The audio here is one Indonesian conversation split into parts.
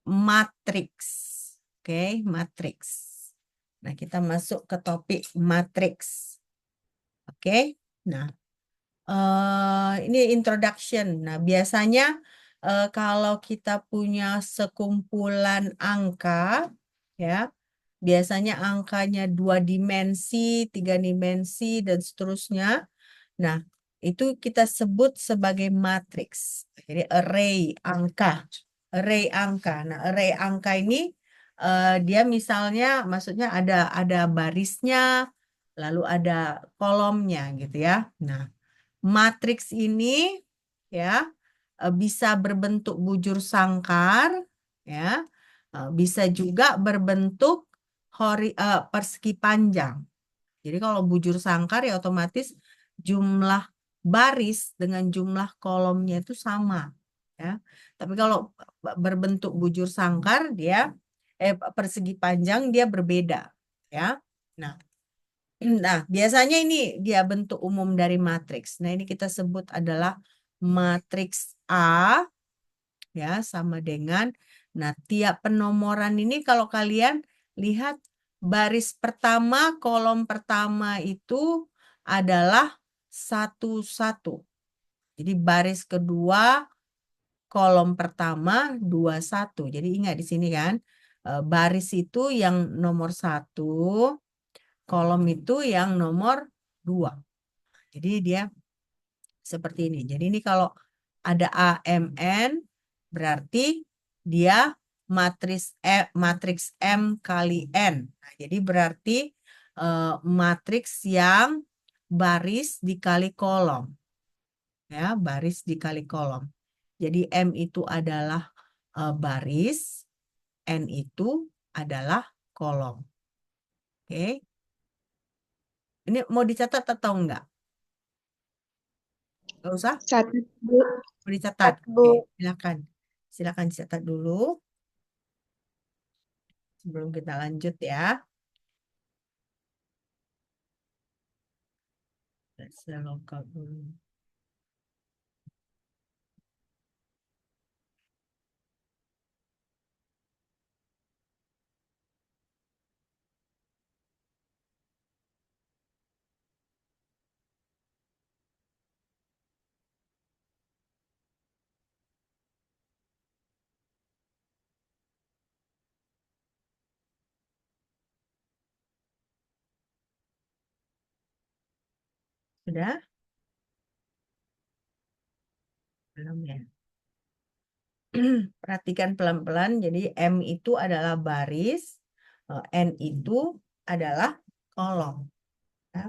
matriks. Oke, matriks. Nah, kita masuk ke topik matriks. Oke. Nah, ini introduction. Nah, biasanya kalau kita punya sekumpulan angka, ya, biasanya angkanya 2 dimensi, 3 dimensi, dan seterusnya. Nah, itu kita sebut sebagai matriks. Jadi array angka. Array angka. Nah, array angka ini dia misalnya, maksudnya ada barisnya, lalu ada kolomnya gitu ya. Nah, matriks ini ya bisa berbentuk bujur sangkar, ya, bisa juga berbentuk persegi panjang. Jadi kalau bujur sangkar ya otomatis jumlah baris dengan jumlah kolomnya itu sama, ya. Tapi kalau berbentuk bujur sangkar dia persegi panjang dia berbeda, ya. Nah, biasanya ini dia bentuk umum dari matriks. Nah, ini kita sebut adalah matriks A, ya, sama dengan, nah, tiap penomoran ini kalau kalian lihat baris pertama, kolom pertama itu adalah 1-1. Jadi baris kedua, kolom pertama 2-1. Jadi ingat di sini kan, baris itu yang nomor 1, kolom itu yang nomor 2. Jadi dia seperti ini. Jadi ini kalau ada AMN berarti dia matriks M kali N. Nah, jadi berarti matriks yang baris dikali kolom. Ya, baris dikali kolom. Jadi M itu adalah baris, N itu adalah kolom. Oke. Ini mau dicatat atau enggak? Enggak usah? Catat, Bu. Mau dicatat? Catat, Bu. Oke, silakan. Silakan dicatat dulu sebelum kita lanjut ya. Saya login dulu. Sudah? Belum ya? Perhatikan pelan-pelan. Jadi M itu adalah baris, N itu adalah kolom. Ya.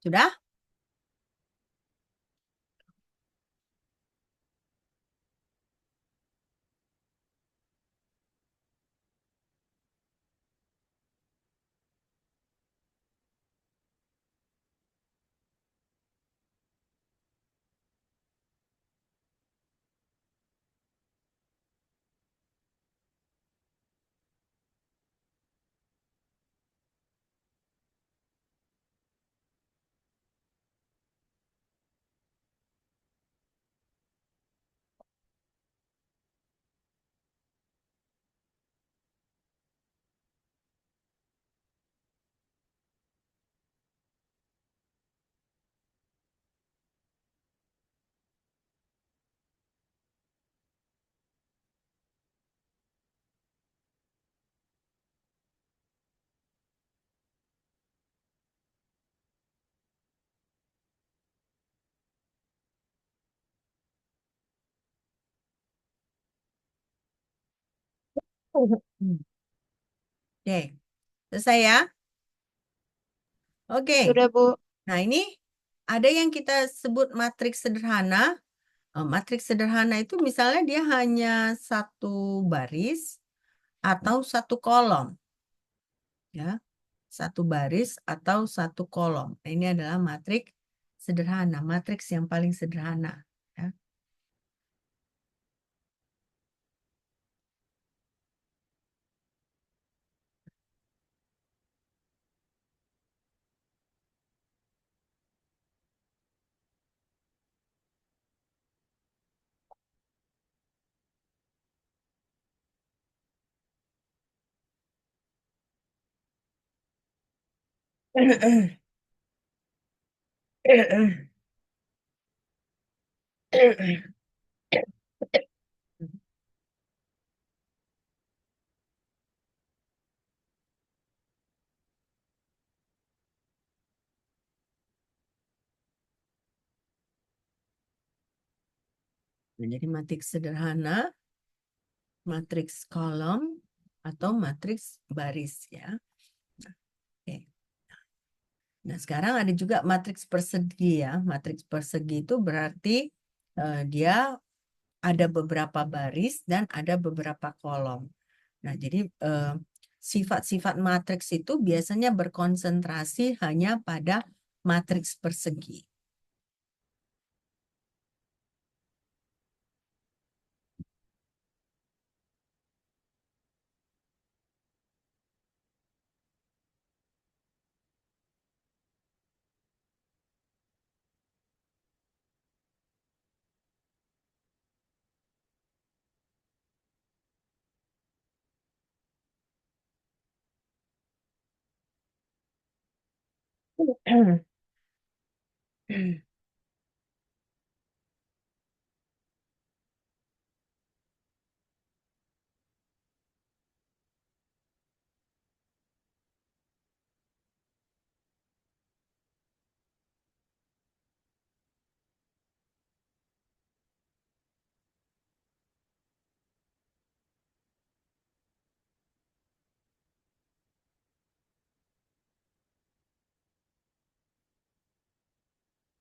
Sudah? Oke, selesai ya? Oke. Sudah, Bu. Nah, ini ada yang kita sebut matriks sederhana. Matriks sederhana itu misalnya dia hanya satu baris atau satu kolom. Ya. satu baris, atau satu kolom. Nah, ini adalah matriks sederhana, matriks yang paling sederhana. Ya. Jadi matriks sederhana, matriks kolom, atau matriks baris ya. Oke. Nah, sekarang ada juga matriks persegi ya. Matriks persegi itu berarti dia ada beberapa baris dan ada beberapa kolom. Nah, jadi sifat-sifat matriks itu biasanya berkonsentrasi hanya pada matriks persegi.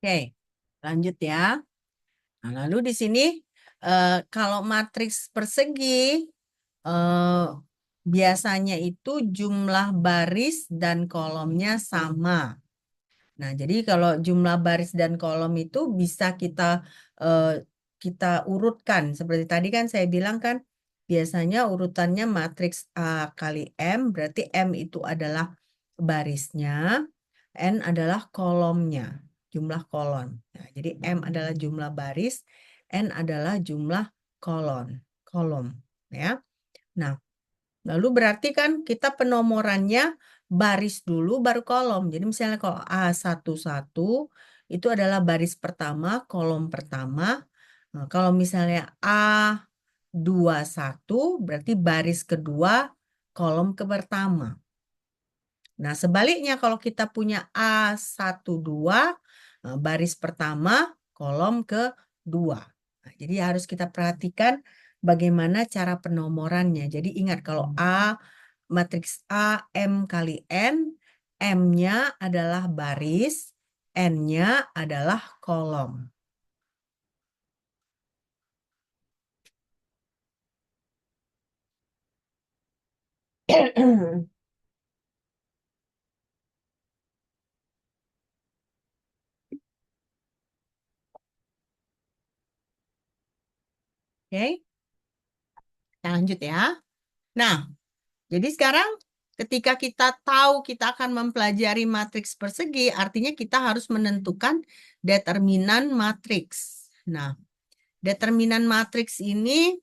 Oke, lanjut ya. Nah, lalu di sini kalau matriks persegi biasanya itu jumlah baris dan kolomnya sama. Nah, jadi kalau jumlah baris dan kolom itu bisa eh, kita urutkan. Seperti tadi kan saya bilang kan biasanya urutannya matriks A kali M, berarti M itu adalah barisnya, N adalah kolomnya, jumlah kolon. Nah, jadi M adalah jumlah baris, N adalah jumlah kolom, ya. Nah, lalu berarti kan kita penomorannya baris dulu baru kolom. Jadi misalnya kalau A11 itu adalah baris pertama, kolom pertama. Nah, kalau misalnya A21 berarti baris kedua, kolom ke pertama. Nah, sebaliknya kalau kita punya A12 baris pertama, kolom kedua. Nah, jadi harus kita perhatikan bagaimana cara penomorannya. Jadi ingat kalau matriks A M kali N, M-nya adalah baris, N-nya adalah kolom. Oke, kita lanjut ya. Nah, jadi sekarang ketika kita tahu kita akan mempelajari matriks persegi, artinya kita harus menentukan determinan matriks. Nah, determinan matriks ini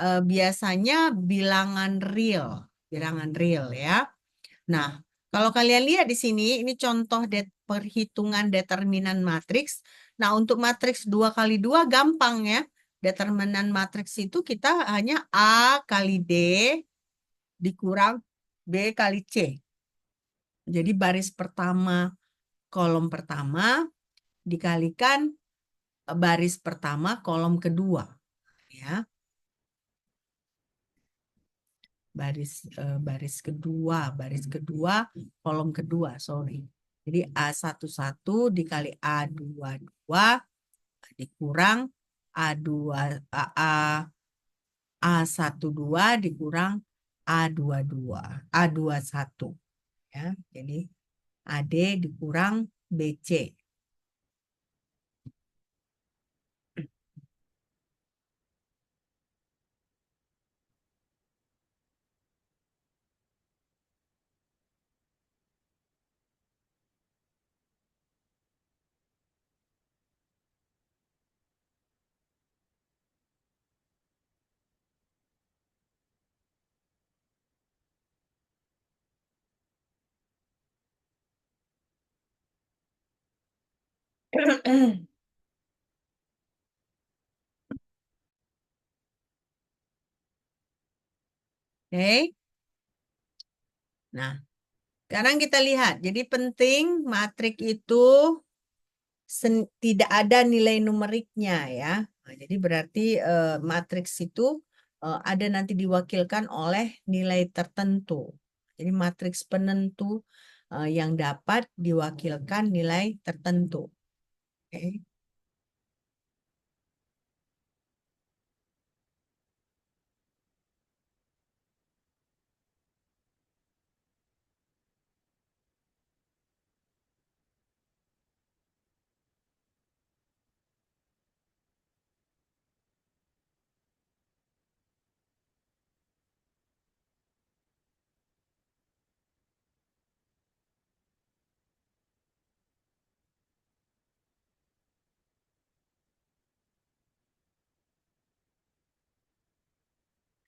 biasanya bilangan real ya. Nah, kalau kalian lihat di sini, ini contoh perhitungan determinan matriks. Nah, untuk matriks 2 kali 2 gampang ya. Determinan matriks itu kita hanya A kali D dikurang B kali C. Jadi baris pertama, kolom pertama dikalikan baris pertama, kolom kedua. Ya. Baris kedua, kolom kedua, sorry. Jadi A11 dikali A22 dikurang A12 dikurang A22, A21. Ya, jadi AD dikurang BC. Oke. Nah, sekarang kita lihat. Jadi penting matrik itu tidak ada nilai numeriknya ya. Nah, jadi berarti matriks itu ada nanti diwakilkan oleh nilai tertentu. Jadi matriks penentu yang dapat diwakilkan nilai tertentu. Oke.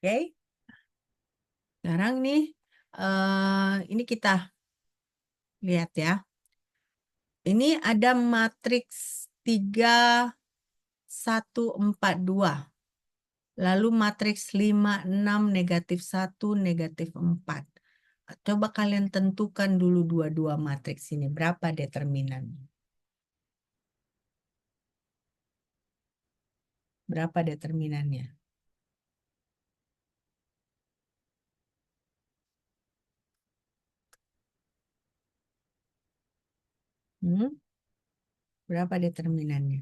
Oke. Sekarang nih ini kita lihat ya. Ini ada matriks 3, 1, 4, 2. Lalu matriks 5, 6, -1, -4. Coba kalian tentukan dulu dua-dua matriks ini. Berapa determinannya? Berapa determinannya? Hmm? Berapa determinannya?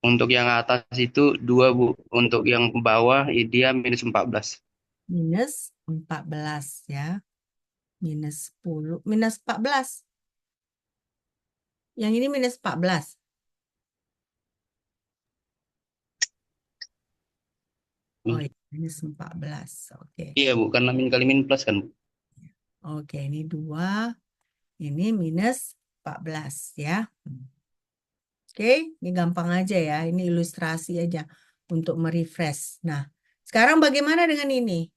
Untuk yang atas itu 2, Bu. Untuk yang bawah dia -14. -14 ya. -10. -14. Yang ini -14. Oh iya, -14. Oke. Iya, Bu. Karena min kali min plus kan, Bu. Oke, ini 2. Ini -14 ya. Oke, ini gampang aja ya. Ini ilustrasi aja untuk merefresh. Nah, sekarang bagaimana dengan ini?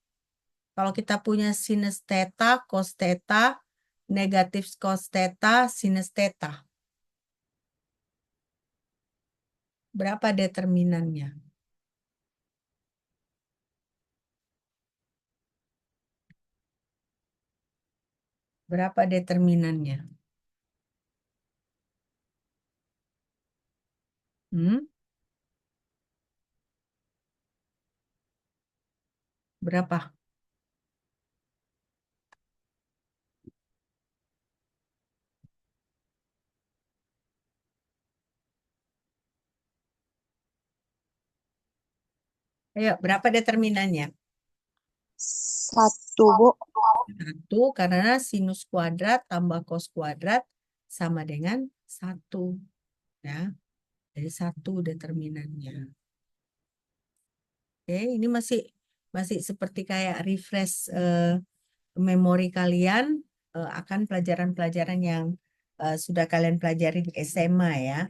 Kalau kita punya sinus theta, cos theta, negatif cos theta, sinus theta. Berapa determinannya? Berapa determinannya? Hmm? Berapa? Ayo, berapa determinannya? 1, Bu. 1, karena sinus kuadrat tambah cos kuadrat sama dengan 1. Ya, jadi 1 determinannya. Oke, ini masih masih seperti kayak refresh memori kalian akan pelajaran-pelajaran yang sudah kalian pelajari di SMA ya.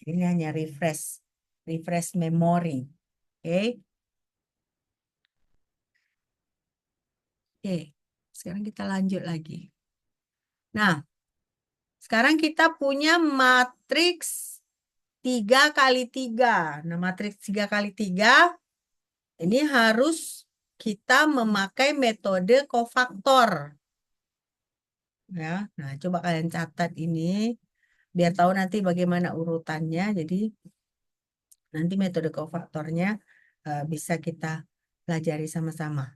Ini hanya refresh refresh memori. Oke. Oke. Sekarang kita lanjut lagi. Nah, sekarang kita punya matriks 3 kali 3. Nah, matriks 3 kali 3 ini harus kita memakai metode kofaktor. Ya, nah coba kalian catat ini biar tahu nanti bagaimana urutannya. Jadi nanti metode kofaktornya bisa kita pelajari sama-sama.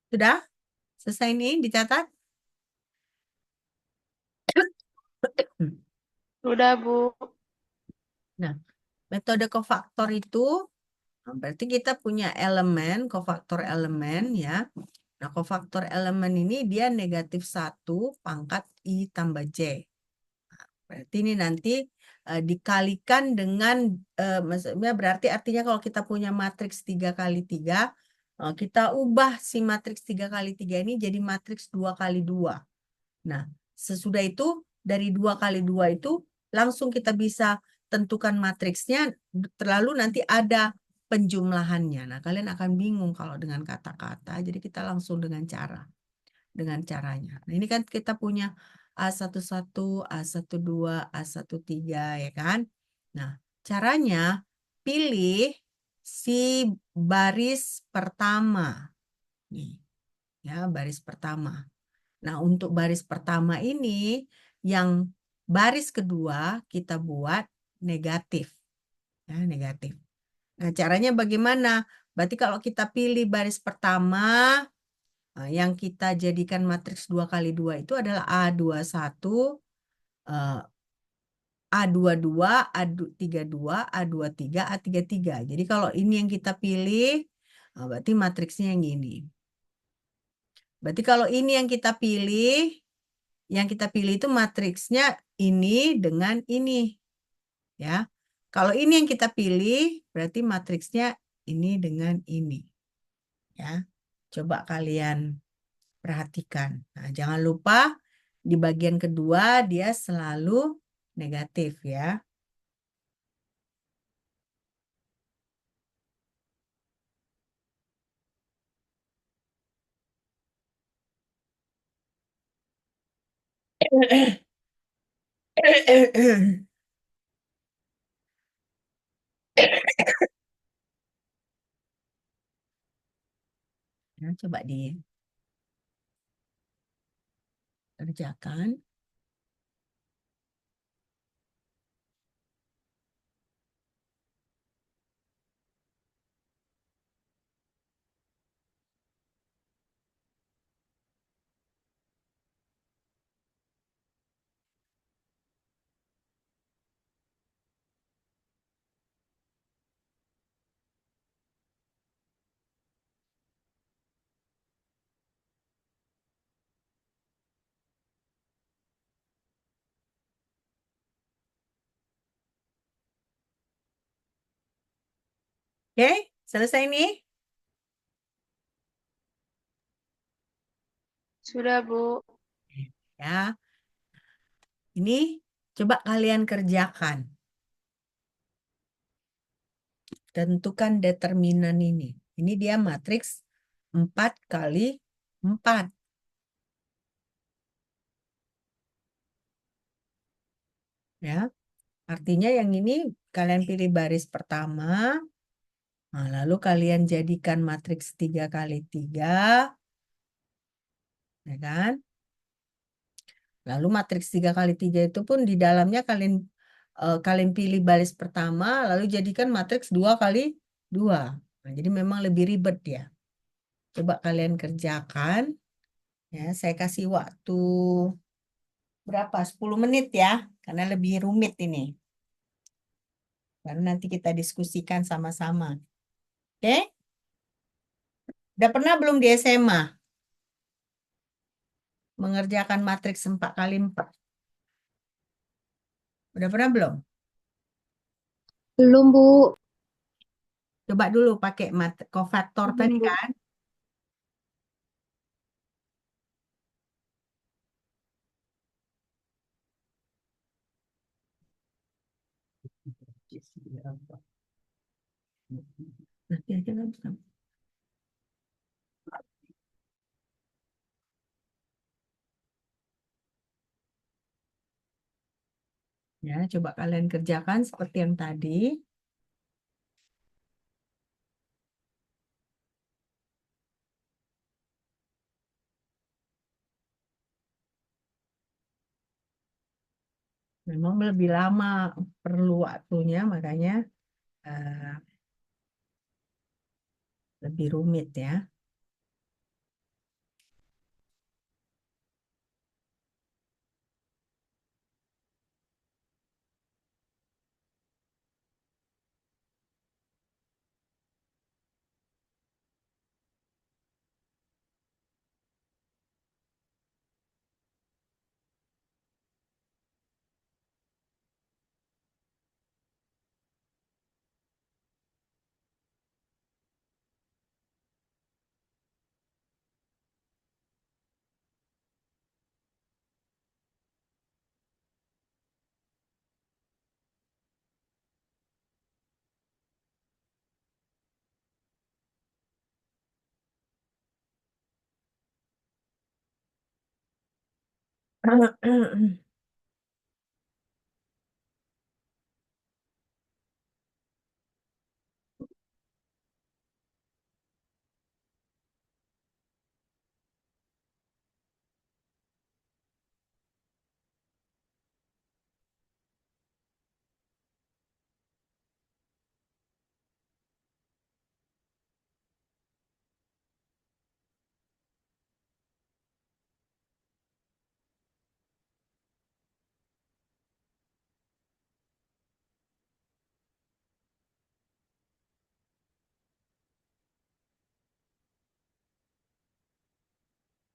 Sudah? Selesai ini dicatat? Sudah, Bu. Nah, metode kofaktor itu berarti kita punya elemen, kofaktor elemen ya. Nah, kofaktor elemen ini dia negatif 1 pangkat I tambah J. Berarti ini nanti dikalikan dengan, maksudnya berarti artinya kalau kita punya matriks 3 kali 3, kita ubah si matriks 3 kali 3 ini jadi matriks 2 kali 2. Nah, sesudah itu dari 2 kali 2 itu langsung kita bisa tentukan matriksnya, terlalu nanti ada penjumlahannya. Nah, kalian akan bingung kalau dengan kata-kata, jadi kita langsung dengan caranya. Nah, ini kan kita punya A11, A12, A13 ya kan? Nah, caranya pilih si baris pertama. Nih, ya, baris pertama. Nah, untuk baris pertama ini, yang baris kedua kita buat negatif. Ya, negatif. Nah, caranya bagaimana? Berarti kalau kita pilih baris pertama, yang kita jadikan matriks 2 kali 2 itu adalah A21, A22, A32, A23, A33. Jadi kalau ini yang kita pilih, berarti matriksnya yang ini. Berarti kalau ini yang kita pilih itu matriksnya ini dengan ini. Ya. Kalau ini yang kita pilih, berarti matriksnya ini dengan ini. Ya. Coba kalian perhatikan. Nah, jangan lupa di bagian kedua dia selalu negatif ya. Nah, coba dikerjakan. Oke, selesai nih. Sudah, Bu. Ya, ini coba kalian kerjakan. Tentukan determinan ini. Ini dia matriks 4 kali 4. Ya, artinya yang ini kalian pilih baris pertama. Nah, lalu kalian jadikan matriks 3 kali 3. Ya kan? Lalu matriks 3 kali 3 itu pun di dalamnya kalian pilih baris pertama, lalu jadikan matriks 2 kali 2. Nah, jadi memang lebih ribet ya. Coba kalian kerjakan. Ya, saya kasih waktu berapa? 10 menit ya, karena lebih rumit ini. Baru nanti kita diskusikan sama-sama. Oke? Udah pernah belum di SMA mengerjakan matriks 4 kali 4? Udah pernah belum? Belum, Bu. Coba dulu pakai kofaktor tadi Belum, Bu. kan. Nanti aja kan. Ya, coba kalian kerjakan seperti yang tadi. Memang lebih lama perlu waktunya, makanya eh, lebih rumit ya.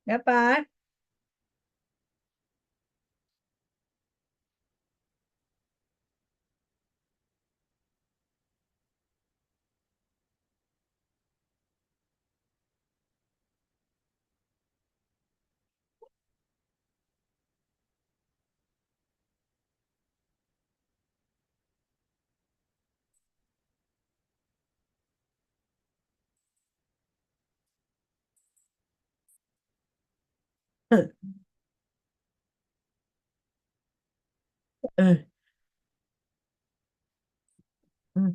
Dapat? Eh, eh, hmm.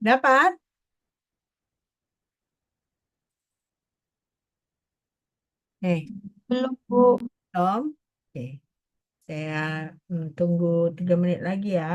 Dapat? Eh, Belum, Bu. Tom. Oke, saya tunggu 3 menit lagi ya.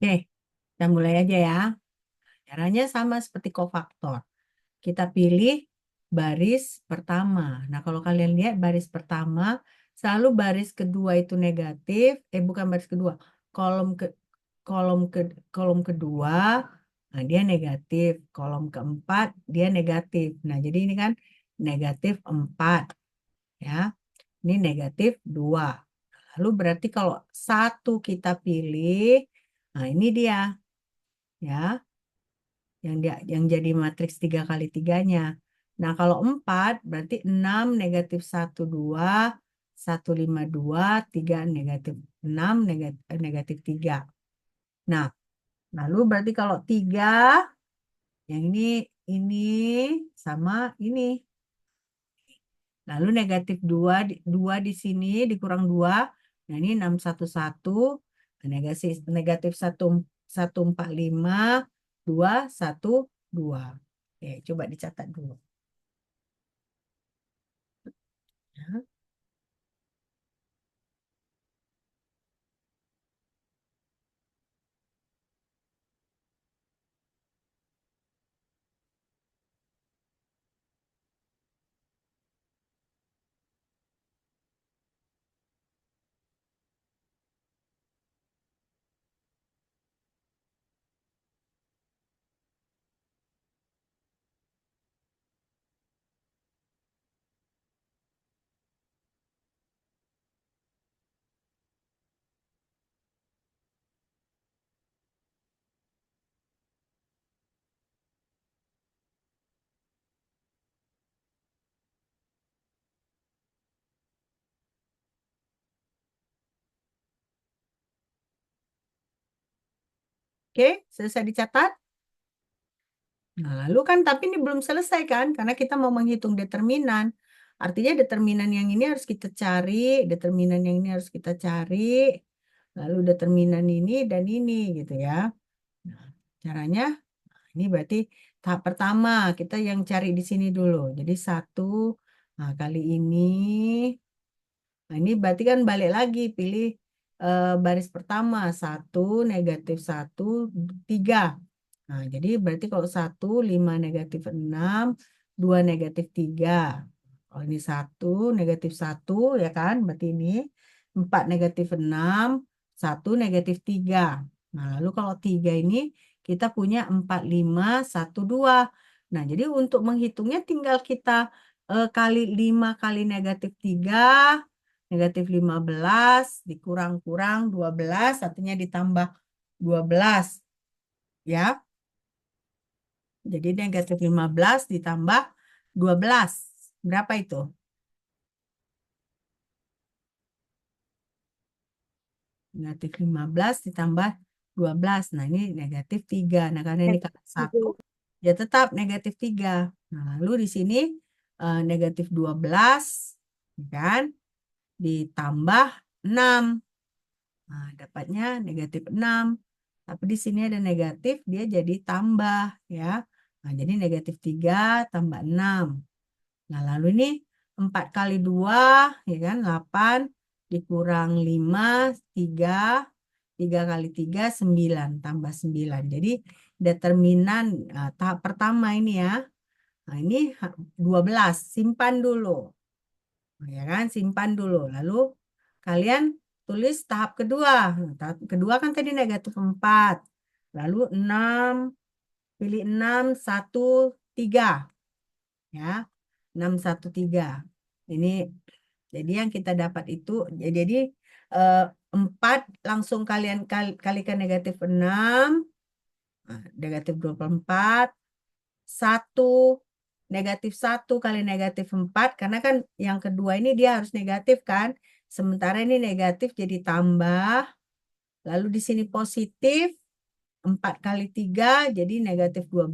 Oke, kita mulai aja ya. Caranya sama seperti kofaktor. Kita pilih baris pertama. Nah, kalau kalian lihat baris pertama, selalu baris kedua itu negatif. Bukan baris kedua. Kolom ke kolom ke kolom kedua, nah dia negatif. Kolom keempat dia negatif. Nah, jadi ini kan -4 ya. Ini -2. Lalu berarti kalau satu kita pilih, nah ini dia ya, yang jadi matriks 3 kali 3-nya. Nah, kalau 4 berarti 6 -1 2 1 5 2 3 -6 negatif 3. Nah, lalu berarti kalau 3 yang ini sama ini. Lalu negatif 2, 2 di sini dikurang 2. Nah, ini 611. Nah, negatif negatif 145, 212. Oke, coba dicatat dulu. Ya. Oke, selesai dicatat. Nah, lalu kan tapi ini belum selesai kan, karena kita mau menghitung determinan. Artinya determinan yang ini harus kita cari, determinan yang ini harus kita cari, lalu determinan ini dan ini gitu ya. Nah, caranya, ini berarti tahap pertama kita yang cari di sini dulu. Jadi 1, nah kali ini, nah ini berarti kan balik lagi, pilih baris pertama, 1, negatif 1, 3. Nah, jadi berarti kalau 1, 5 negatif 6, 2 negatif 3. Kalau ini 1, negatif 1, ya kan? Berarti ini 4 negatif 6, 1 negatif 3. Nah, lalu kalau 3 ini kita punya 4, 5, 1, 2. Nah, jadi untuk menghitungnya tinggal kita kali 5 kali negatif 3, negatif 15, dikurang-kurang 12, artinya ditambah 12. Ya. Jadi negatif 15 ditambah 12. Berapa itu? Negatif 15 ditambah 12. Nah, ini negatif 3. Nah, karena ini kata 1, ya tetap negatif 3. Nah, lalu di sini negatif 12, kan? Ditambah 6. Nah, dapatnya negatif 6. Tapi di sini ada negatif, dia jadi tambah, ya. Nah, jadi negatif 3 tambah 6. Nah, lalu ini 4 kali 2, ya kan, 8, dikurang 5, 3, 3 kali 3, 9, tambah 9. Jadi, determinan tahap pertama ini ya. Nah, ini 12, simpan dulu. Nah, ya kan, simpan dulu. Lalu, kalian tulis tahap kedua. Nah, tahap kedua kan tadi negatif 4. Lalu 6, pilih 6, 1, 3. Ya. 613. Ini jadi yang kita dapat itu jadi 4 langsung kalian kalikan negatif 6, negatif 24, 1 negatif 1 kali negatif 4 karena kan yang kedua ini dia harus negatif kan. Sementara ini negatif jadi tambah. Lalu di sini positif 4 kali 3 jadi negatif 12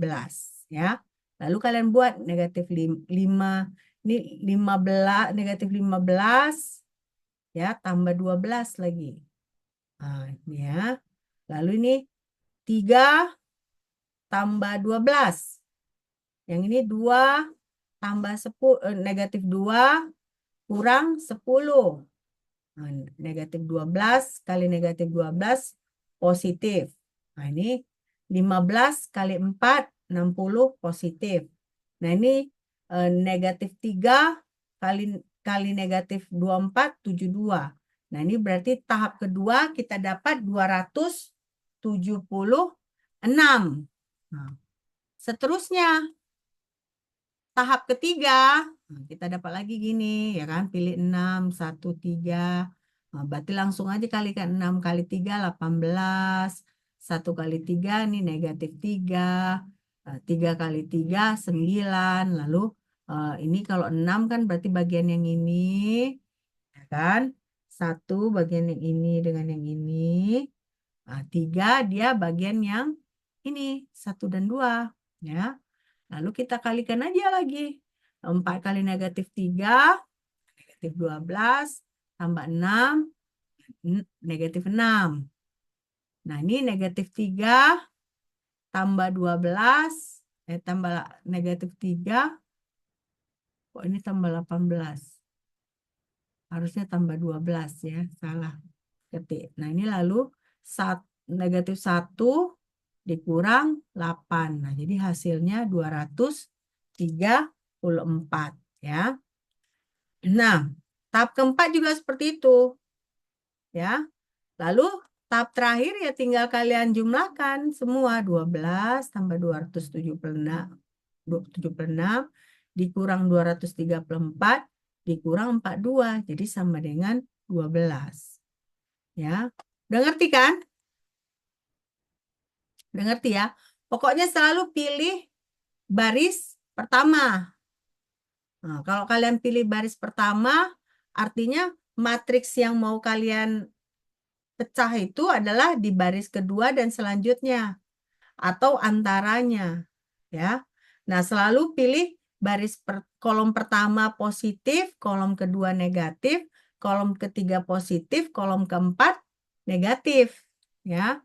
ya. Lalu kalian buat negatif 5, ini 15, negatif 15 ya, tambah 12 lagi. Nah, ini ya. Lalu ini 3 tambah 12. Yang ini 2 tambah 10, negatif 2 kurang 10. Nah, negatif 12 kali negatif 12 positif. Nah, ini 15 kali 4, 60 positif. Nah, ini negatif 3 kali kali negatif 24, 72. Nah, ini berarti tahap kedua kita dapat 276. Nah, seterusnya tahap ketiga, nah, kita dapat lagi gini, ya kan? Pilih 6, 1, 3. Nah, berarti langsung aja kalikan 6 kali 3, 18. 1 kali 3, ini negatif 3. 3 kali 3, 9. Lalu ini kalau 6 kan berarti bagian yang ini, ya kan? 1 bagian yang ini dengan yang ini. 3 dia bagian yang ini, 1 dan 2. Ya. Lalu kita kalikan aja lagi. 4 kali negatif 3. negatif 12 tambah 6, negatif 6. Nah, ini negatif 3 tambah 12, tambah negatif 3, kok ini tambah 18. Harusnya tambah 12 ya, salah ketik. Nah, ini lalu negatif 1 dikurang 8. Nah, jadi hasilnya 234 ya. Nah, tahap keempat juga seperti itu ya. Lalu tahap terakhir ya tinggal kalian jumlahkan semua 12 tambah 276 dikurang 234 dikurang 42 jadi sama dengan 12 ya. Udah ngerti kan? Udah ngerti ya? Pokoknya selalu pilih baris pertama. Nah, kalau kalian pilih baris pertama, artinya matriks yang mau kalian pecah itu adalah di baris kedua dan selanjutnya atau antaranya, ya. Nah, selalu pilih kolom pertama positif, kolom kedua negatif, kolom ketiga positif, kolom keempat negatif, ya.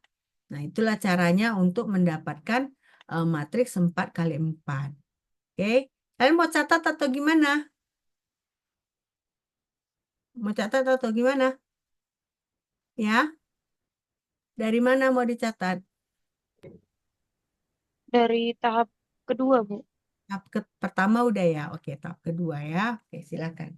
Nah, itulah caranya untuk mendapatkan matriks 4 kali 4. Oke, kalian mau catat atau gimana? Mau catat atau gimana? Ya, dari mana mau dicatat? Dari tahap kedua, Bu. Tahap pertama udah ya. Oke, tahap kedua ya. Oke, silakan.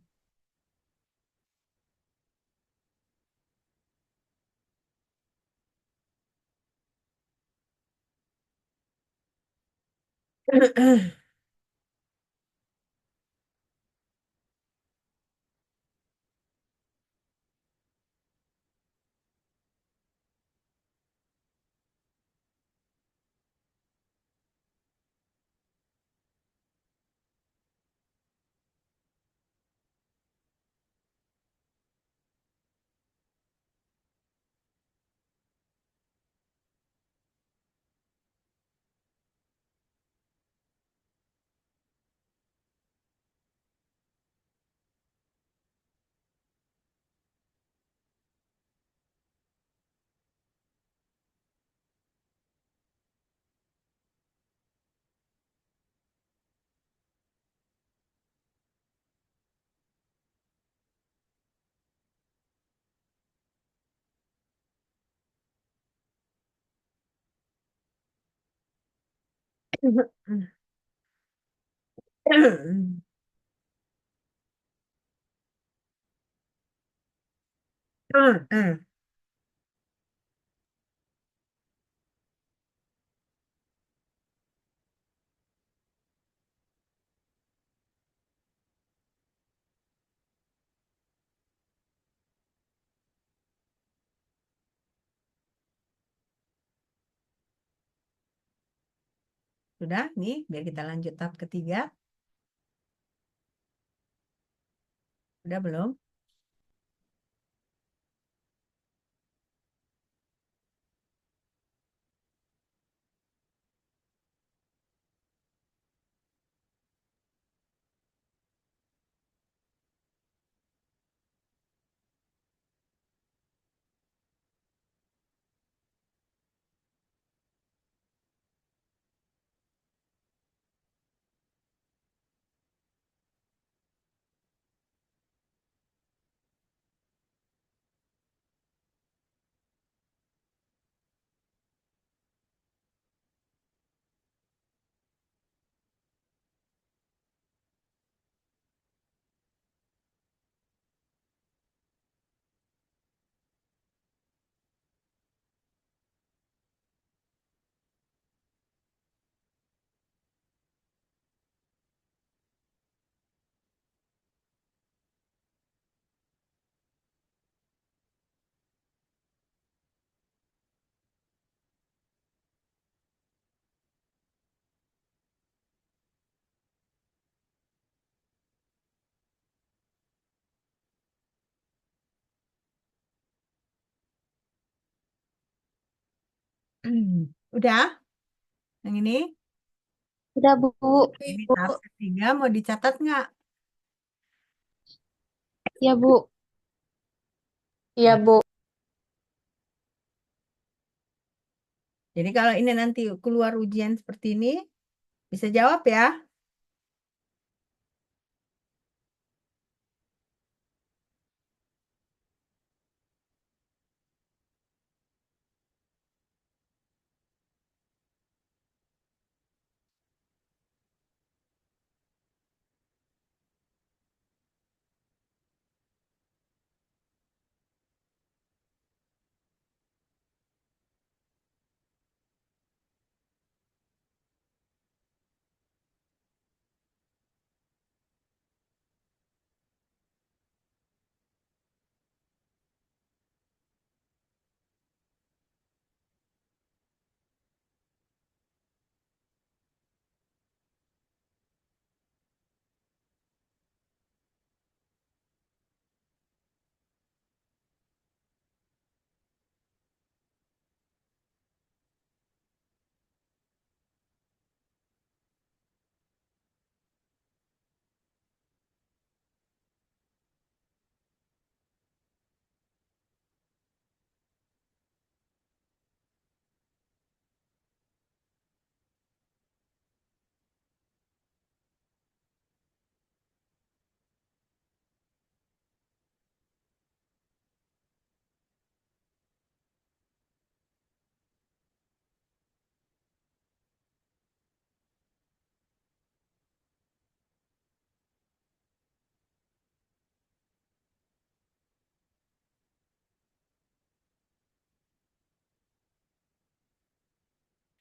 Sudah, nih, biar kita lanjut tahap ketiga. Udah belum? Udah? Yang ini? Udah, Bu. Ini Bu. tahap ketiga mau dicatat nggak? Iya, Bu. Iya, Nah, Bu. jadi kalau ini nanti keluar ujian seperti ini, bisa jawab ya.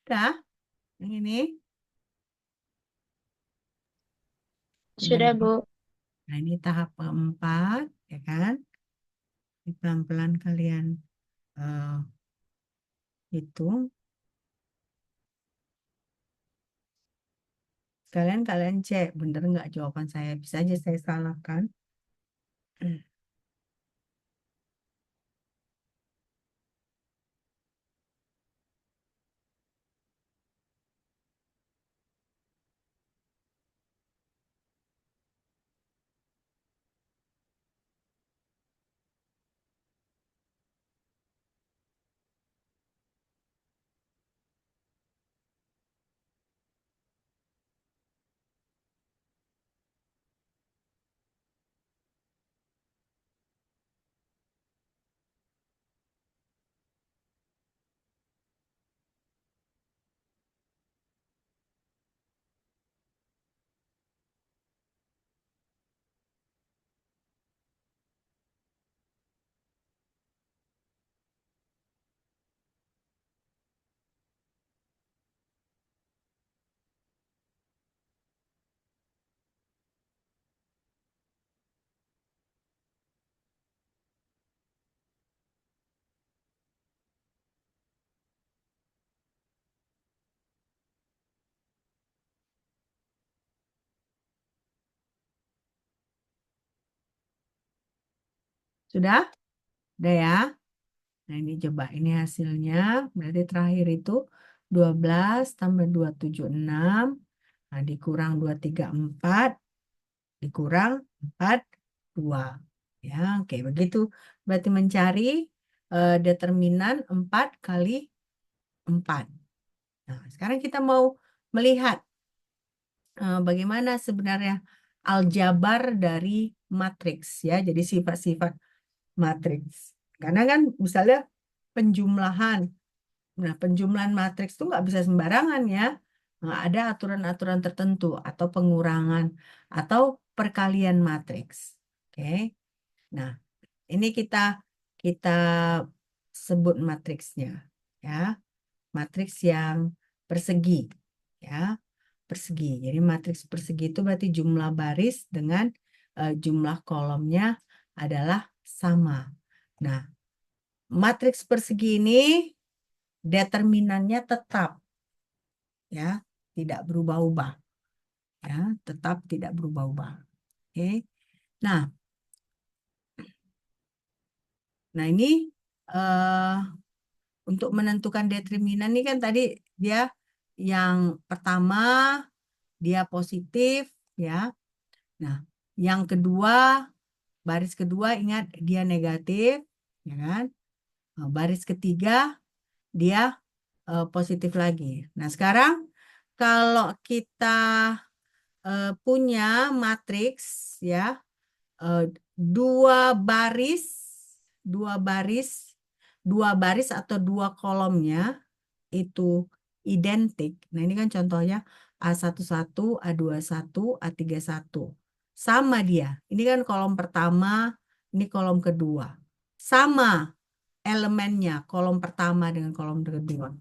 Udah, yang ini. Udah. Sudah, Bu. Nah, ini tahap keempat, ya kan? Ini pelan-pelan kalian hitung. Kalian cek, bener nggak jawaban saya? Bisa aja saya salahkan. Sudah? Udah ya? Nah, ini coba. Ini hasilnya. Berarti terakhir itu 12 tambah 276. Nah, dikurang 234. Dikurang 42. Ya, oke. Begitu. Berarti mencari determinan 4 kali 4. Nah, sekarang kita mau melihat bagaimana sebenarnya aljabar dari matriks ya. Jadi sifat-sifat matriks. Karena kan misalnya penjumlahan. Nah, penjumlahan matriks itu nggak bisa sembarangan ya. Nah, ada aturan-aturan tertentu atau pengurangan atau perkalian matriks. Oke. Nah, ini kita kita sebut matriksnya ya. Matriks yang persegi ya. Persegi. Jadi matriks persegi itu berarti jumlah baris dengan jumlah kolomnya adalah sama. Nah, matriks persegi ini determinannya tetap ya, tidak berubah-ubah ya, tetap tidak berubah-ubah. Oke. Nah, ini eh, untuk menentukan determinan ini kan tadi dia yang pertama dia positif ya. Nah, yang kedua baris kedua ingat dia negatif, ya kan? Baris ketiga dia positif lagi. Nah, sekarang kalau kita punya matriks ya, dua baris, dua baris, dua baris atau dua kolomnya itu identik. Nah, ini kan contohnya A11, A21, A31. Sama dia. Ini kan kolom pertama, ini kolom kedua. Sama elemennya, kolom pertama dengan kolom kedua.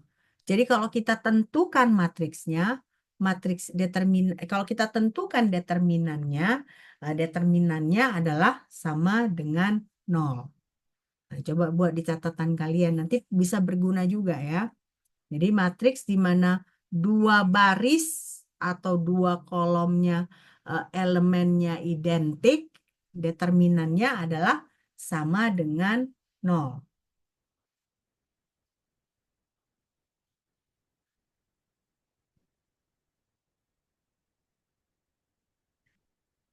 Jadi kalau kita tentukan matriksnya, matriks kalau kita tentukan determinannya adalah sama dengan 0. Nah, coba buat di catatan kalian, nanti bisa berguna juga ya. Jadi matriks di mana dua baris atau dua kolomnya elemennya identik, determinannya adalah sama dengan 0.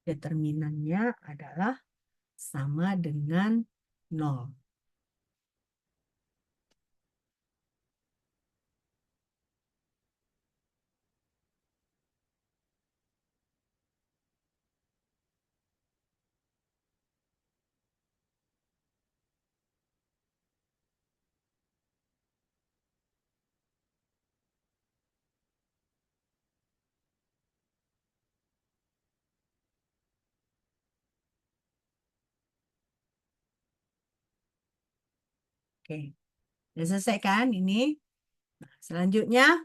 Determinannya adalah sama dengan 0. Oke, sudah selesai kan ini? Nah, selanjutnya,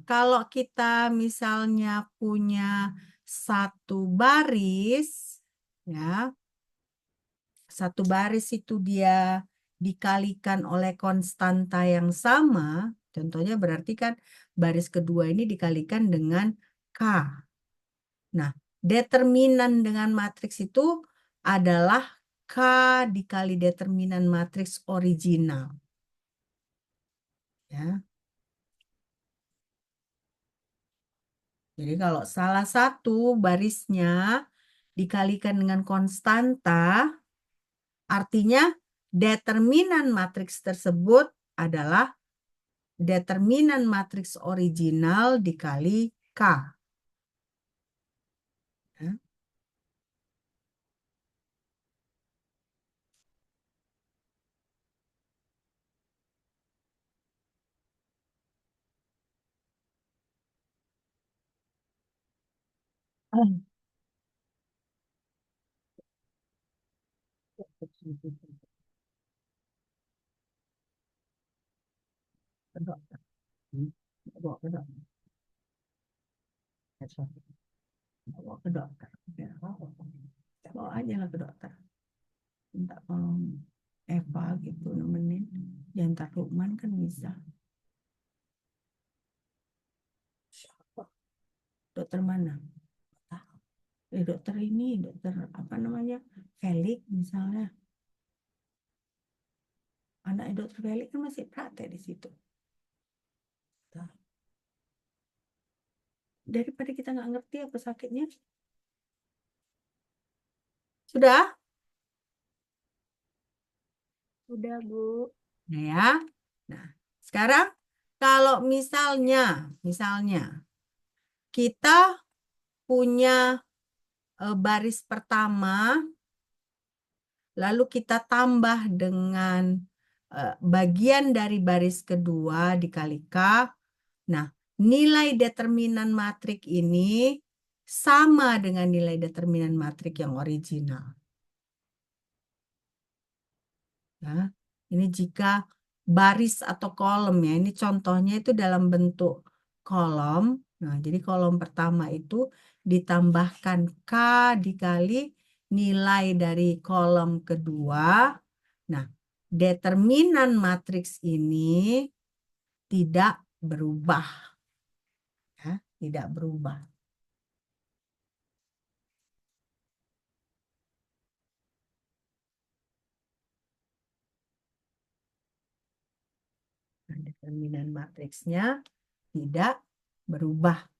kalau kita misalnya punya satu baris, ya, satu baris itu dia dikalikan oleh konstanta yang sama, contohnya berarti kan baris kedua ini dikalikan dengan K. Nah, determinan dengan matriks itu adalah K dikali determinan matriks original. Ya. Jadi kalau salah satu barisnya dikalikan dengan konstanta, artinya determinan matriks tersebut adalah determinan matriks original dikali K. Ya. Kedok. Bawa ke dokter. Bawa ke dokter. Ya, bawa aja lah ke dokter. Minta tolong Eva gitu nemenin. Jangan Lukman kan bisa. Dokter mana? Dokter ini, dokter apa namanya? Felix misalnya. Anak dokter Felix kan masih praktek di situ. Daripada kita nggak ngerti apa sakitnya. Sudah? Udah, Bu. Nah ya. Nah, sekarang kalau misalnya kita punya baris pertama, lalu kita tambah dengan bagian dari baris kedua dikali K. Nah, nilai determinan matrik ini sama dengan nilai determinan matrik yang original. Ya, ini jika baris atau kolom ya, ini contohnya itu dalam bentuk kolom. Nah, jadi kolom pertama itu ditambahkan K dikali nilai dari kolom kedua. Nah, determinan matriks ini tidak berubah. Ya, tidak berubah. Nah, determinan matriksnya tidak berubah.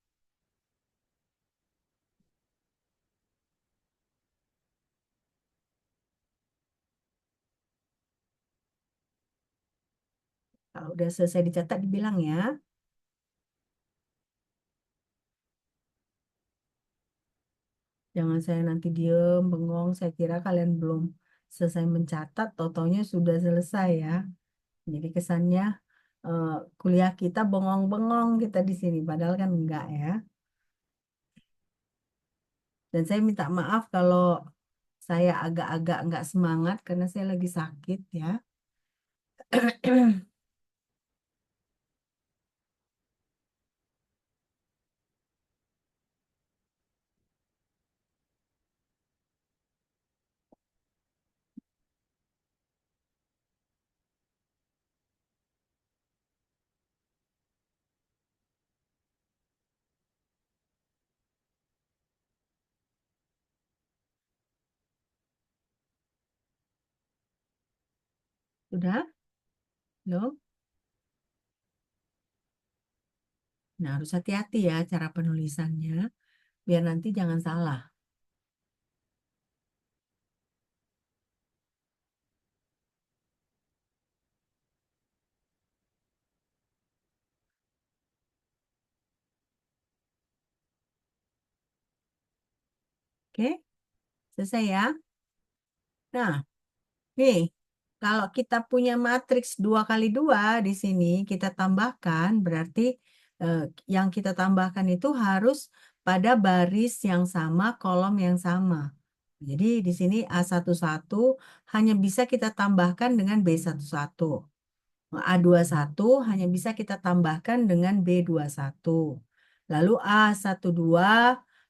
Kalau udah selesai dicatat dibilang ya. Jangan saya nanti diem, bengong. Saya kira kalian belum selesai mencatat, totalnya sudah selesai ya. Jadi kesannya eh, kuliah kita bengong-bengong kita di sini, padahal kan enggak ya. Dan saya minta maaf kalau saya agak-agak enggak semangat karena saya lagi sakit ya. Sudah? Belum? Nah, harus hati-hati ya cara penulisannya, biar nanti jangan salah. Oke? Selesai ya? Nah, nih, kalau kita punya matriks 2 kali 2 di sini, kita tambahkan, berarti eh, yang kita tambahkan itu harus pada baris yang sama, kolom yang sama. Jadi di sini A11 hanya bisa kita tambahkan dengan B11. A21 hanya bisa kita tambahkan dengan B21. Lalu A12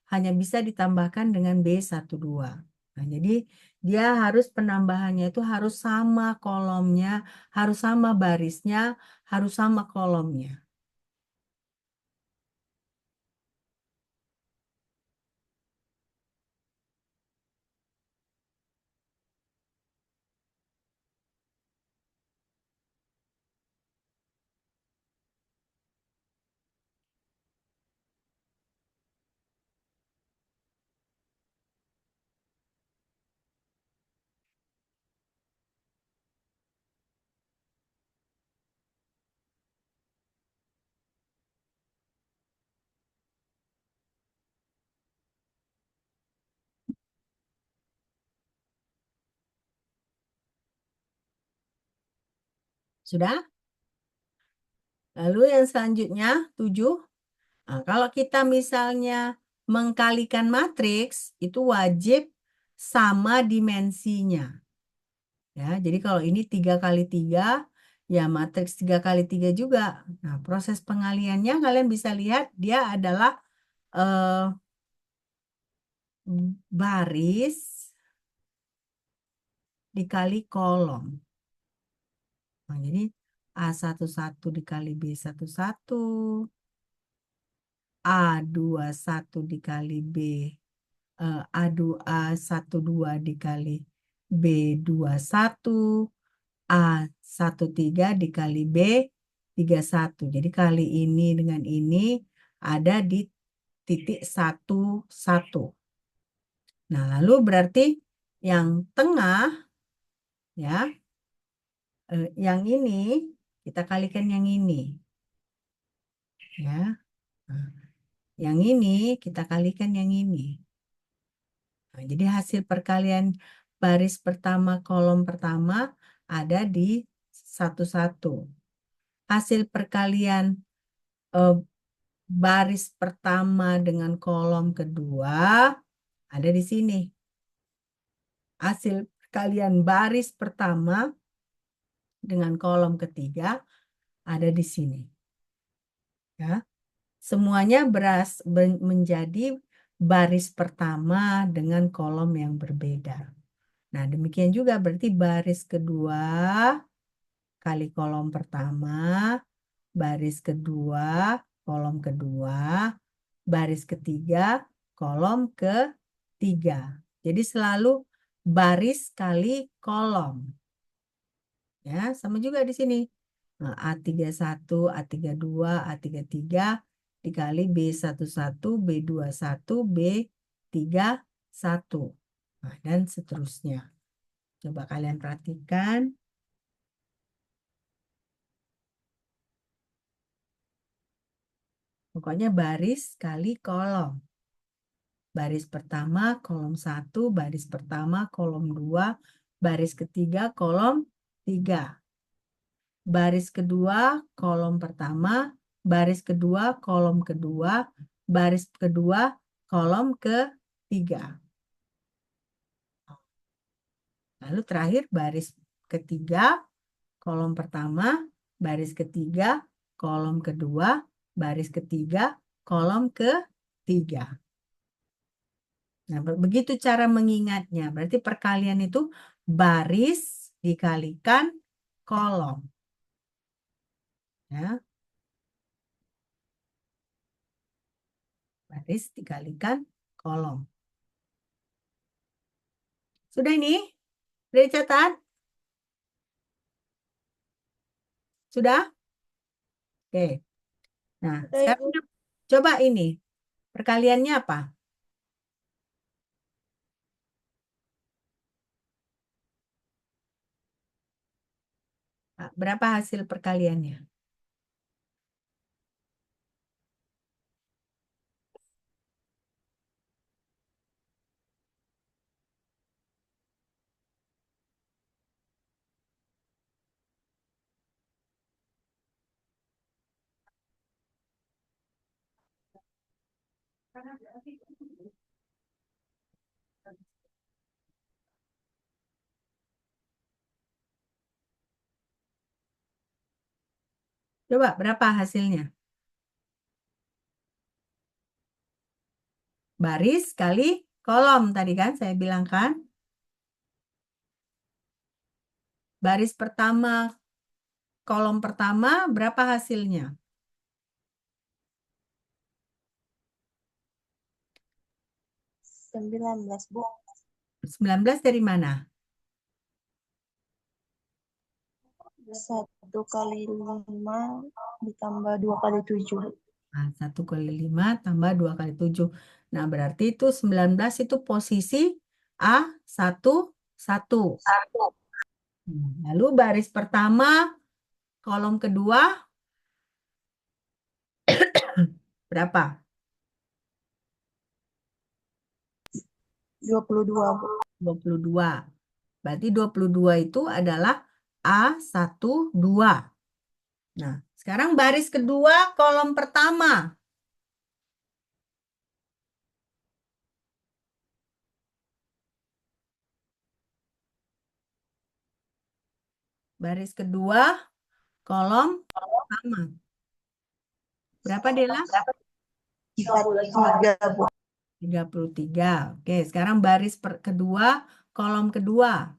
hanya bisa ditambahkan dengan B12. Nah, jadi dia harus penambahannya itu harus sama kolomnya, harus sama barisnya, harus sama kolomnya. Sudah? Lalu yang selanjutnya 7. Nah, kalau kita misalnya mengkalikan matriks, itu wajib sama dimensinya. Ya, jadi kalau ini 3 kali 3, ya matriks 3 kali 3 juga. Nah, proses pengaliannya kalian bisa lihat dia adalah eh, baris dikali kolom. Nah, jadi A11 dikali B11, A21 dikali A12 dikali B21, A13 dikali B31. Jadi kali ini dengan ini ada di titik 1, 1. Nah, lalu berarti yang tengah ya, yang ini kita kalikan yang ini ya. Nah, yang ini kita kalikan yang ini. Nah, jadi hasil perkalian baris pertama kolom pertama ada di 1, 1. Hasil perkalian eh, baris pertama dengan kolom kedua ada di sini. Hasil perkalian baris pertama dengan kolom ketiga ada di sini. Ya. Semuanya menjadi baris pertama dengan kolom yang berbeda. Nah, demikian juga berarti baris kedua kali kolom pertama, baris kedua, kolom kedua, baris ketiga, kolom ketiga. Jadi selalu baris kali kolom. Ya, sama juga di sini. Nah, A31, A32, A33 dikali B11, B21, B31. Nah, dan seterusnya. Coba kalian perhatikan. Pokoknya baris kali kolom. Baris pertama, kolom 1, baris pertama, kolom 2, baris ketiga, kolom 3. Baris kedua, kolom pertama, baris kedua, kolom kedua, baris kedua, kolom ketiga. Lalu terakhir baris ketiga, kolom pertama, baris ketiga, kolom kedua, baris ketiga, kolom ketiga. Nah, begitu cara mengingatnya. Berarti perkalian itu baris dikalikan kolom. Ya, baris dikalikan kolom. Sudah ini? Sudah dicatat? Sudah? Oke. Nah, Udah, sekarang Ibu. coba ini. Perkaliannya apa? Berapa hasil perkaliannya? Coba berapa hasilnya? Baris kali kolom tadi kan saya bilang kan. Baris pertama, kolom pertama berapa hasilnya? 19, Bu. 19 dari mana? 1 kali 5 ditambah 2 kali 7. Nah, 1 kali 5 tambah 2 kali 7. Nah, berarti itu 19 itu posisi A1, 1. Lalu baris pertama, kolom kedua, berapa? 22, Bu. 22. Berarti 22 itu adalah A1, 2. Nah, sekarang baris kedua, kolom pertama. Baris kedua, kolom pertama. Berapa, Dela? 33, Bu. 33. Oke, sekarang baris kedua, kolom kedua.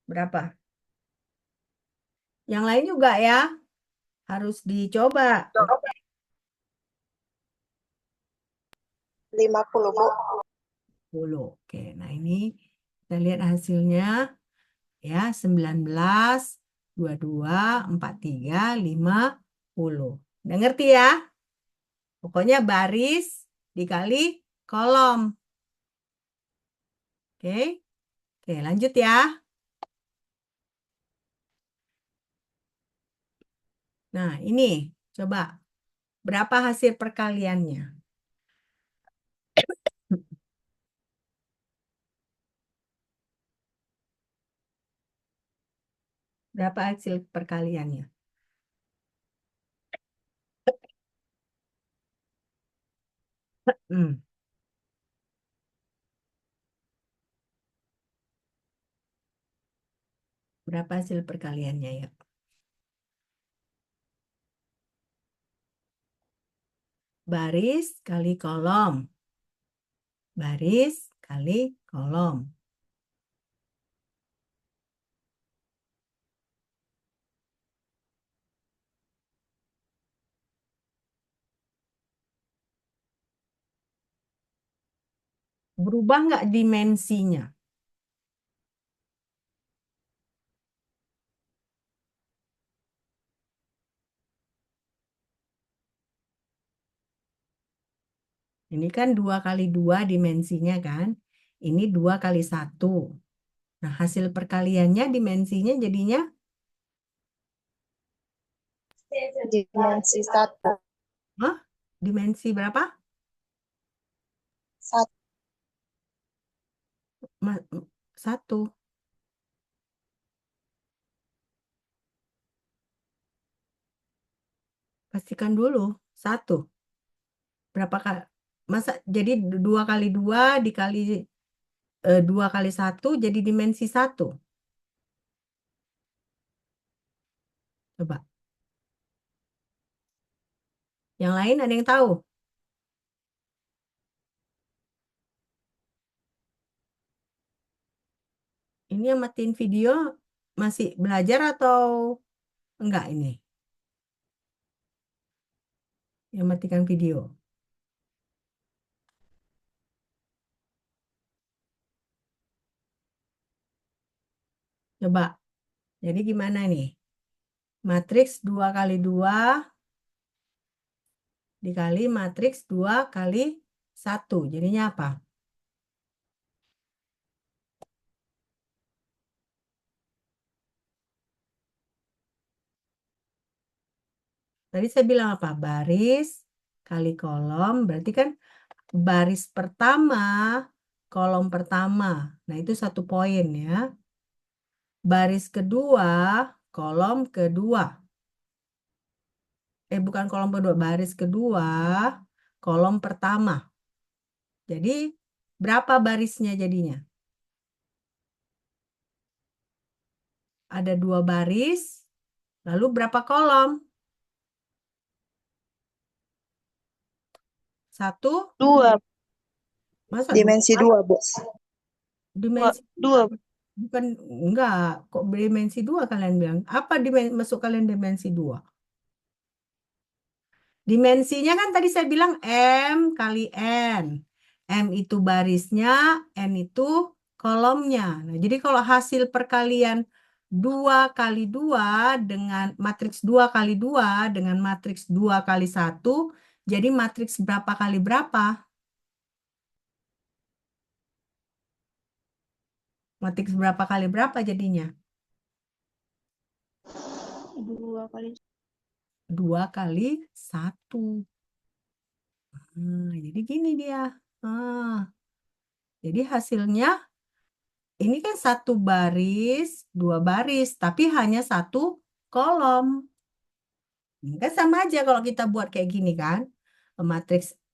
Berapa? Yang lain juga ya, harus dicoba. 50, Bu. 10. Oke, nah ini kita lihat hasilnya ya, 19, 22, 43, 50. Udah ngerti ya? Pokoknya baris dikali kolom. Oke. Oke, lanjut ya. Nah, ini coba berapa hasil perkaliannya? Berapa hasil perkaliannya? Hmm, berapa hasil perkaliannya ya? Baris kali kolom. Baris kali kolom. Berubah nggak dimensinya? Ini kan 2 kali 2 dimensinya kan. Ini 2 kali 1. Nah, hasil perkaliannya dimensinya jadinya Dimensi 1. hah? Dimensi berapa? 1. Satu. Pastikan dulu. Satu. Berapa kali? Masa jadi 2 kali 2 dikali 2 kali 1 jadi dimensi 1. Coba. Yang lain ada yang tahu? Ini yang matiin video masih belajar atau enggak ini? Yang matikan video. Coba. Jadi gimana nih? Matriks 2 kali 2 dikali matriks 2 kali 1. Jadinya apa? Tadi saya bilang apa? Baris kali kolom. Berarti kan baris pertama, kolom pertama. Nah, itu 1 poin ya. Baris kedua, kolom kedua. Bukan kolom kedua, baris kedua, kolom pertama. Jadi, berapa barisnya jadinya? Ada 2 baris, lalu berapa kolom? 1, 2. masa Dimensi 2, Bos. dimensi 2. bukan enggak kok dimensi 2 kalian bilang. Apa masuk kalian dimensi 2? Dimensinya kan tadi saya bilang M kali N. M itu barisnya, N itu kolomnya. Nah, jadi kalau hasil perkalian 2 kali 2 dengan matriks 2 kali 2 dengan matriks 2 kali 1, jadi matriks berapa kali berapa? Matriks berapa kali berapa jadinya? 2 kali 2 kali 1. Jadi gini dia. Jadi hasilnya ini kan 1 baris, 2 baris, tapi hanya 1 kolom. Kan sama aja kalau kita buat kayak gini kan.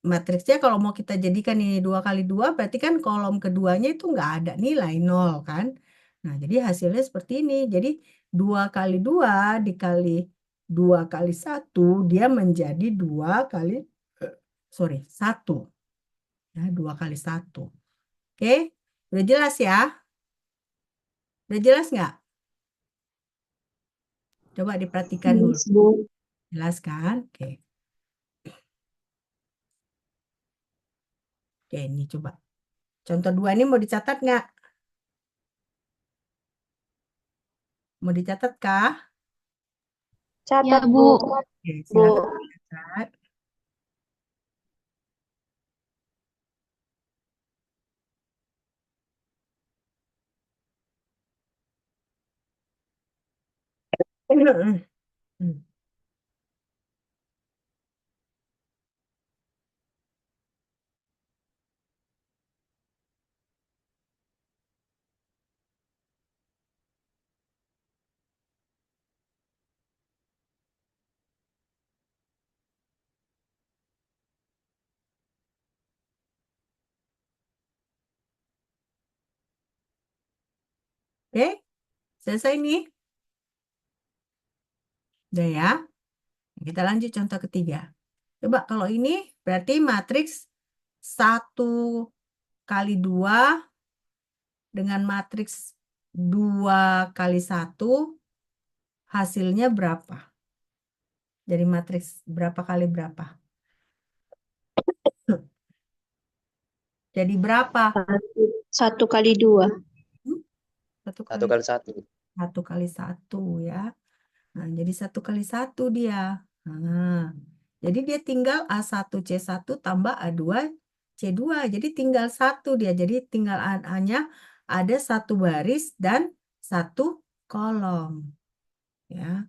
Matriksnya kalau mau kita jadikan ini 2 kali 2, berarti kan kolom keduanya itu nggak ada nilai 0 kan. Nah, jadi hasilnya seperti ini. Jadi 2 kali 2 dikali 2 kali 1, dia menjadi 1. Ya, 2 kali 1. Oke, udah jelas ya? Udah jelas nggak? Coba diperhatikan dulu. Bu. Jelas kan? Oke. Oke, ini coba. Contoh 2 ini mau dicatat nggak? Mau dicatat kah? Catat, Ya, Bu. Bu. Oke, Bu. silakan dicatat. Oke, selesai nih. Udah ya. Kita lanjut contoh ketiga. Coba kalau ini berarti matriks 1 kali 2 dengan matriks 2 kali 1 hasilnya berapa? Dari matriks berapa kali berapa? Jadi berapa? 1 kali 2. Hmm? 1 1 kali kali 1. 1 kali 1 ya. Nah, jadi 1 kali 1 dia. Nah, jadi dia tinggal A1C1 tambah A2C2. Jadi tinggal 1 dia. Jadi tinggal hanya ada satu baris dan satu kolom. Ya,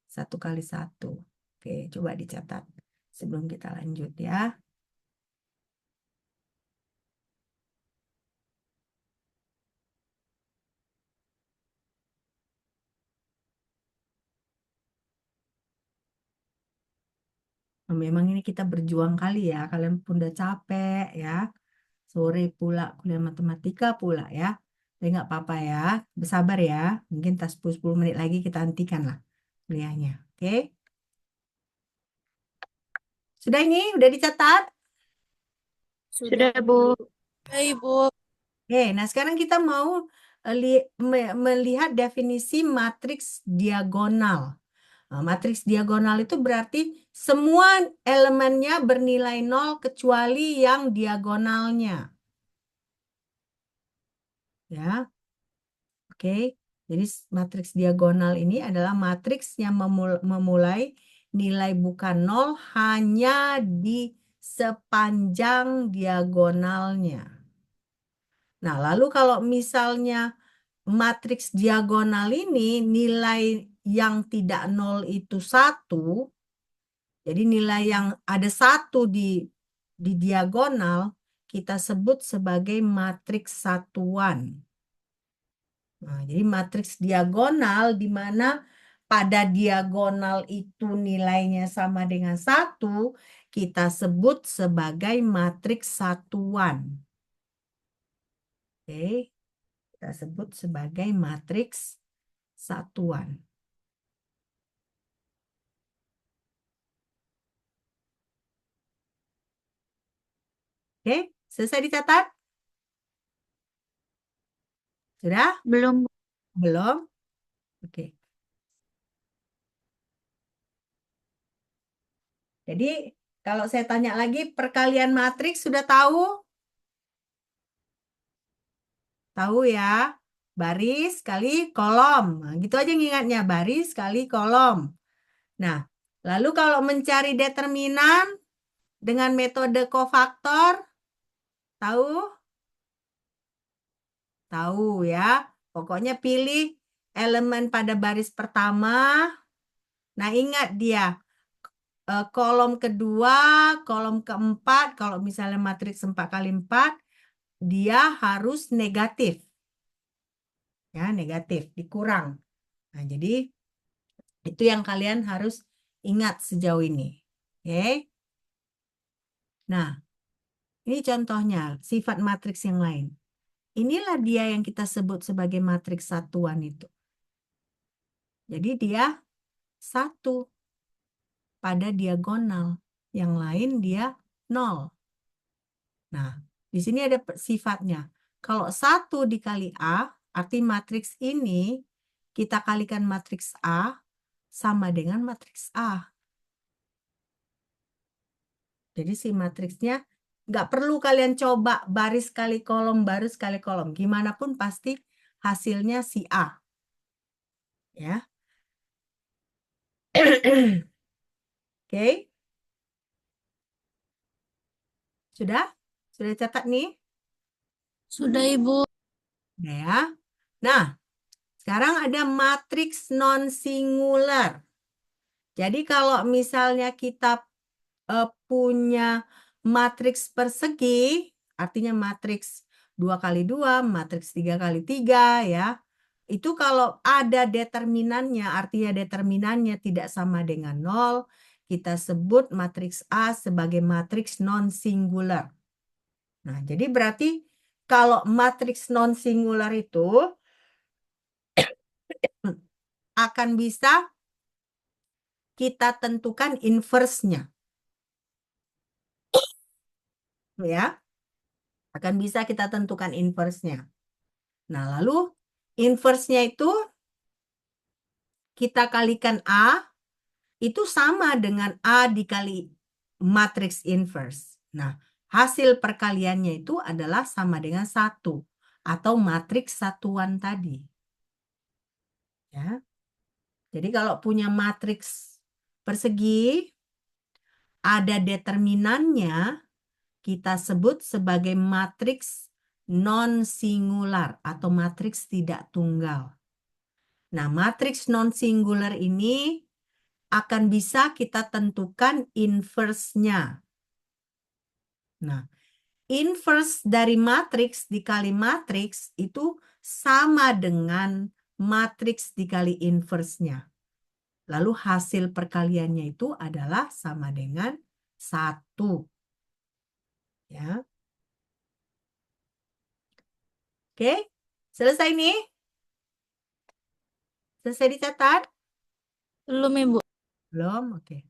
1 kali 1. Oke, coba dicatat sebelum kita lanjut ya. Memang ini kita berjuang kali ya. Kalian pun udah capek ya. Sore pula kuliah matematika pula ya. Tapi nggak apa-apa ya. Bersabar ya. Mungkin tas 10 menit lagi kita hentikan lah kuliahnya. Oke. Sudah ini? Udah dicatat? Sudah, Bu. Ya, Ibu. Oke, nah sekarang kita mau melihat definisi matriks diagonal. Nah, matriks diagonal itu berarti semua elemennya bernilai 0 kecuali yang diagonalnya. Ya, oke. Jadi matriks diagonal ini adalah matriks yang memulai nilai bukan 0 hanya di sepanjang diagonalnya. Nah, lalu kalau misalnya matriks diagonal ini nilai yang tidak 0 itu 1, jadi nilai yang ada 1 di diagonal, kita sebut sebagai matriks satuan. Nah, jadi matriks diagonal di mana pada diagonal itu nilainya sama dengan 1, kita sebut sebagai matriks satuan. Oke, kita sebut sebagai matriks satuan. Oke, selesai dicatat? Sudah? Belum, Bu. Belum? Oke. Jadi, kalau saya tanya lagi, perkalian matriks sudah tahu? Tahu ya? Baris kali kolom. Nah, gitu aja ngingatnya. Baris kali kolom. Nah, lalu kalau mencari determinan dengan metode kofaktor, tahu? Tahu ya. Pokoknya pilih elemen pada baris pertama. Nah, ingat dia. Kolom kedua, kolom keempat, kalau misalnya matriks 4 kali 4, dia harus negatif. Ya, negatif, dikurang. Nah, jadi itu yang kalian harus ingat sejauh ini. Oke. Nah, ini contohnya sifat matriks yang lain. Inilah dia yang kita sebut sebagai matriks satuan itu. Jadi dia 1 pada diagonal. Yang lain dia 0. Nah, di sini ada sifatnya. Kalau 1 dikali A, arti matriks ini kita kalikan matriks A sama dengan matriks A. Jadi si matriksnya nggak perlu kalian coba baris kali kolom, baris kali kolom. Gimana pun pasti hasilnya si A. Ya. Oke. Sudah? Sudah catat nih? Sudah, Ibu. Udah ya. Nah, sekarang ada matriks non-singular. Jadi kalau misalnya kita punya matriks persegi, artinya matriks 2 kali 2, matriks 3 kali 3 ya. Itu kalau ada determinannya, artinya determinannya tidak sama dengan 0, kita sebut matriks A sebagai matriks non-singular. Nah, jadi berarti kalau matriks non-singular itu akan bisa kita tentukan inverse-nya. Ya, akan bisa kita tentukan inverse-nya. Nah, lalu inverse-nya itu kita kalikan A, itu sama dengan A dikali matriks inverse. Nah, hasil perkaliannya itu adalah sama dengan 1 atau matriks satuan tadi. Ya. Jadi kalau punya matriks persegi, ada determinannya, kita sebut sebagai matriks non-singular atau matriks tidak tunggal. Nah, matriks non-singular ini akan bisa kita tentukan inverse-nya. Nah, inverse dari matriks dikali matriks itu sama dengan matriks dikali inverse-nya. Lalu hasil perkaliannya itu adalah sama dengan 1. Ya. Oke, selesai nih? Selesai dicatat? Belum, Ibu. Belum? Oke.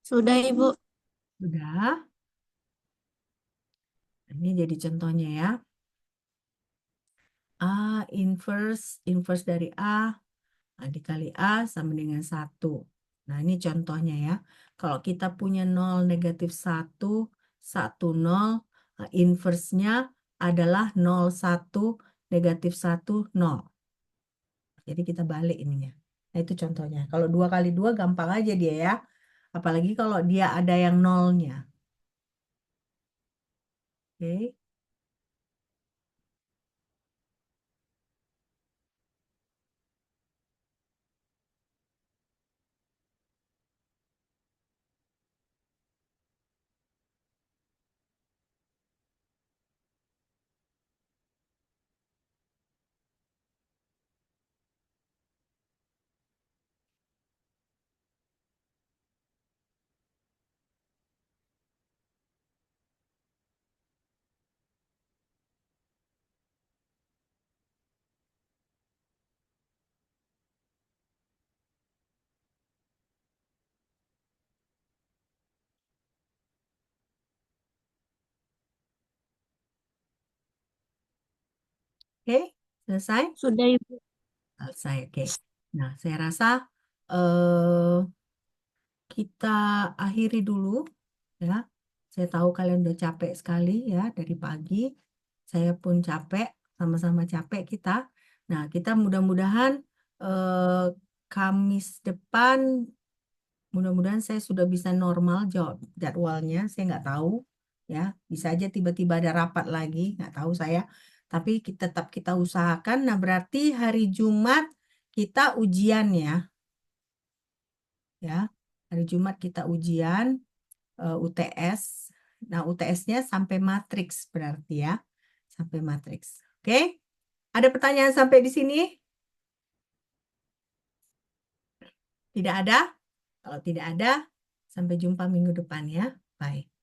Sudah, Ibu. Sudah. Ini jadi contohnya ya. A inverse dari A dikali A sama dengan 1. Nah, ini contohnya ya. Kalau kita punya 0, negatif 1, 1, 0, inverse-nya adalah 0, 1, negatif 1, 0. Jadi kita balik ininya. Nah, itu contohnya. Kalau 2 kali 2 gampang aja dia ya. Apalagi kalau dia ada yang nolnya. Oke. Oke, selesai? Sudah, Ibu. Selesai, oke. Nah, saya rasa eh, kita akhiri dulu ya. Saya tahu kalian udah capek sekali ya dari pagi. Saya pun capek, sama-sama capek kita. Nah, kita mudah-mudahan Kamis depan, mudah-mudahan saya sudah bisa normal jawab jadwalnya. Saya nggak tahu ya. Bisa aja tiba-tiba ada rapat lagi, nggak tahu saya. Tapi tetap kita usahakan. Nah, berarti hari Jumat kita ujian ya. Ya, hari Jumat kita ujian UTS. Nah, UTS-nya sampai matriks berarti ya. Sampai matriks. Oke? Ada pertanyaan sampai di sini? Tidak ada? Kalau tidak ada, sampai jumpa minggu depan ya. Bye.